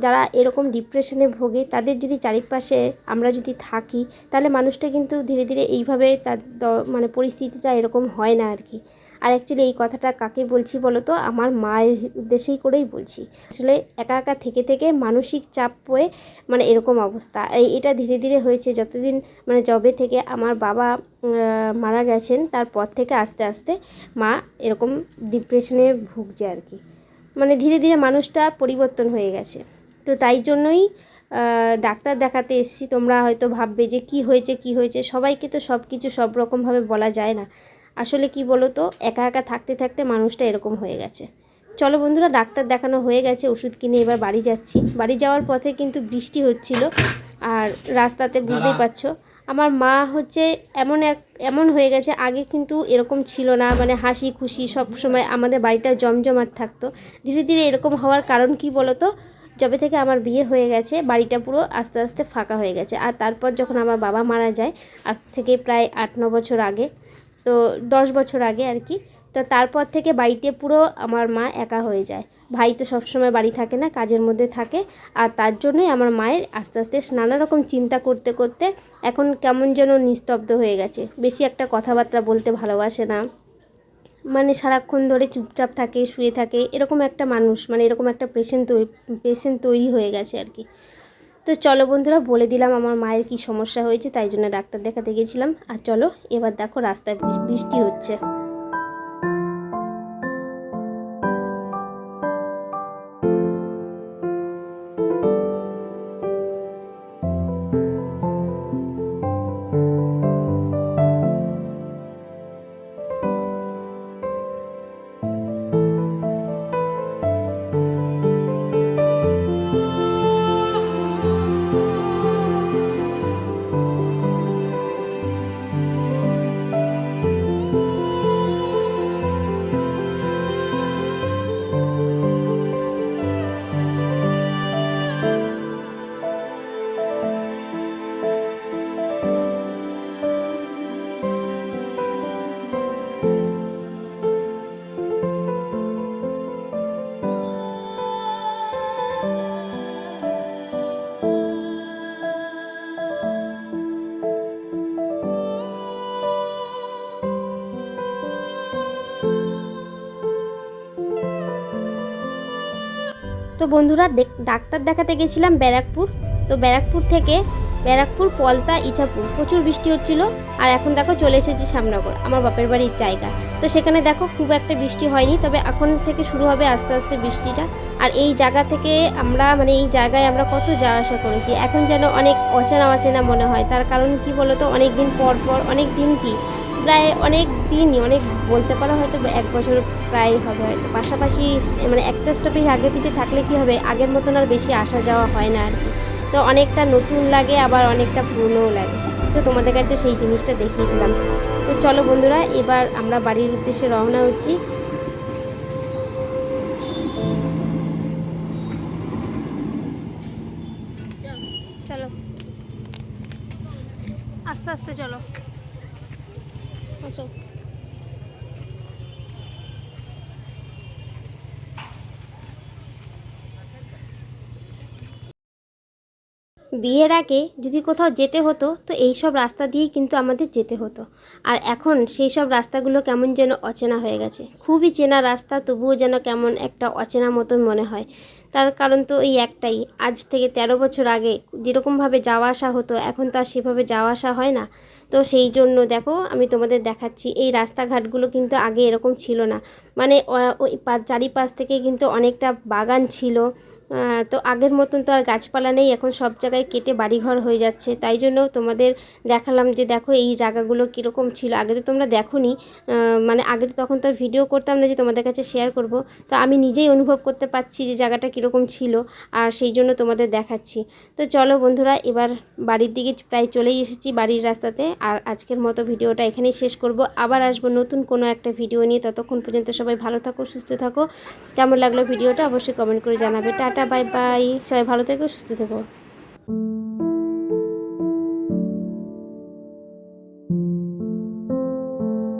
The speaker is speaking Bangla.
যারা এরকম ডিপ্রেশনে ভোগে তাদের যদি চারিপাশে আমরা যদি থাকি তাহলে মানুষটা কিন্তু ধীরে ধীরে এইভাবে তার মানে পরিস্থিতিটা এরকম হয় না আর কি। আর অ্যাকচুয়ালি এই কথাটা কাকে বলছি বলো তো, আমার মায়ের উদ্দেশ্যেই করেই বলছি। আসলে একা একা থেকে থেকে মানসিক চাপ পড়ে মানে এরকম অবস্থা। এটা ধীরে ধীরে হয়েছে যতদিন মানে জবে থেকে আমার বাবা মারা গেছেন তারপর থেকে আস্তে আস্তে মা এরকম ডিপ্রেশনে ভুগছে আর কি। মানে ধীরে ধীরে মানুষটা পরিবর্তন হয়ে গেছে। তো তাই জন্যই ডাক্তার দেখাতে এসেছি। তোমরা হয়তো ভাববে যে কি হয়েছে, সবাইকে তো সব কিছু সব রকমভাবে বলা যায় না। আসলে কি বলো তো, একা একা থাকতে থাকতে মানুষটা এরকম হয়ে গেছে। চলো বন্ধুরা, ডাক্তার দেখানো হয়ে গেছে, ওষুধ কিনে এবার বাড়ি যাচ্ছি। বাড়ি যাওয়ার পথে কিন্তু বৃষ্টি হচ্ছিল, আর রাস্তাতে বুঝতেই পারছো আমার মা হচ্ছে এমন হয়ে গেছে। আগে কিন্তু এরকম ছিল না, মানে হাসি খুশি সব সময় আমাদের বাড়িটা জমজমাট থাকতো। ধীরে ধীরে এরকম হওয়ার কারণ কি বলো তো, যবে থেকে আমার বিয়ে হয়ে গেছে বাড়িটা পুরো আস্তে আস্তে ফাঁকা হয়ে গেছে। আর তারপর যখন আমার বাবা মারা যায়, আজ থেকে প্রায় 8-9 বছর আগে, তো 10 বছর আগে আর কি। তো তারপর থেকে বাড়িতে পুরো আমার মা একা হয়ে যায়। ভাই তো সবসময় বাড়ি থাকে না, কাজের মধ্যে থাকে। আর তার জন্যই আমার মায়ের আস্তে আস্তে নানা রকম চিন্তা করতে করতে এখন কেমন যেন নিস্তব্ধ হয়ে গেছে। বেশি একটা কথাবার্তা বলতে ভালোবাসে না, মানে সারাক্ষণ ধরে চুপচাপ থাকে, শুয়ে থাকে, এরকম একটা মানুষ, মানে এরকম একটা পেশেন্ট তৈরি হয়ে গেছে আর কি। তো চলো বন্ধুরা, বলে দিলাম আমার মায়ের কি সমস্যা হয়েছে, তাই জন্য ডাক্তার দেখাতে গেছিলাম। আর চলো এবার দেখো রাস্তায় বৃষ্টি হচ্ছে। তো বন্ধুরা, ডাক্তার দেখাতে গেছিলাম ব্যারাকপুর। তো ব্যারাকপুর পলতা ইছাপুর প্রচুর বৃষ্টি হচ্ছিল। আর এখন দেখো চলে এসেছি শ্যামনগর, আমার বাপের বাড়ির জায়গা। তো সেখানে দেখো খুব একটা বৃষ্টি হয়নি, তবে এখন থেকে শুরু হবে আস্তে আস্তে বৃষ্টিটা। আর এই জায়গা থেকে এই জায়গায় আমরা কত যাওয়া আসা করেছি, এখন যেন অনেক অচেনা অচেনা মনে হয়। তার কারণ কি বলতো, অনেক দিন পর অনেক দিন কি প্রায় অনেক দিনই, অনেক বলতে পারো হয়তো 1 বছর প্রায় হবে হয়তো। পাশাপাশি মানে একটা স্টপেজ আগে পিছিয়ে থাকলে কি হবে, আগের মতন আর বেশি আসা যাওয়া হয় না আর কি। তো অনেকটা নতুন লাগে, আবার অনেকটা পুরনোও লাগে। তো তোমাদের কাছে সেই জিনিসটা দেখিয়ে দিলাম। তো চলো বন্ধুরা, এবার আমরা বাড়ির উদ্দেশ্যে রওনা হচ্ছি। চলো আস্তে আস্তে চলো। আচ্ছা, বিয়ের আগে যদি কোথাও যেতে হতো তো এই সব রাস্তা দিয়েই কিন্তু আমাদের যেতে হতো। আর এখন সেই সব রাস্তাগুলো কেমন যেন অচেনা হয়ে গেছে। খুবই চেনা রাস্তা, তবুও যেন কেমন একটা অচেনা মতন মনে হয়। তার কারণ তো এই একটাই, আজ থেকে 13 বছর আগে যেরকমভাবে যাওয়া আসা হতো এখন তো আর সেভাবে যাওয়া আসা হয় না। তো সেই জন্য দেখো আমি তোমাদের দেখাচ্ছি, এই রাস্তাঘাটগুলো কিন্তু আগে এরকম ছিল না। মানে ওই চারিপাশ থেকে কিন্তু অনেকটা বাগান ছিল। তো আগের মতন তো আর গাছপালা নেই, এখন সব জায়গায় কেটে বাড়িঘর হয়ে যাচ্ছে। তাই জন্য তোমাদের দেখালাম যে দেখো এই জায়গাগুলো কীরকম ছিল। আগে তো তোমরা দেখোনি, মানে আগে তো তখন তো আর ভিডিও করতাম না যে তোমাদের কাছে শেয়ার করব। তো আমি নিজেই অনুভব করতে পারছি যে জায়গাটা কীরকম ছিল, আর সেই জন্য তোমাদের দেখাচ্ছি। তো চলো বন্ধুরা, এবার বাড়ির দিকে প্রায় চলেই এসেছি, বাড়ির রাস্তাতে। আর আজকের মতো ভিডিওটা এখানেই শেষ করব। আবার আসবো নতুন কোনো একটা ভিডিও নিয়ে। ততক্ষণ পর্যন্ত সবাই ভালো থাকো, সুস্থ থাকো। কেমন লাগলো ভিডিওটা অবশ্যই কমেন্ট করে জানাবে। টাটা, বাই বাই, সবাই ভালো থেকো, সুস্থ থেকো।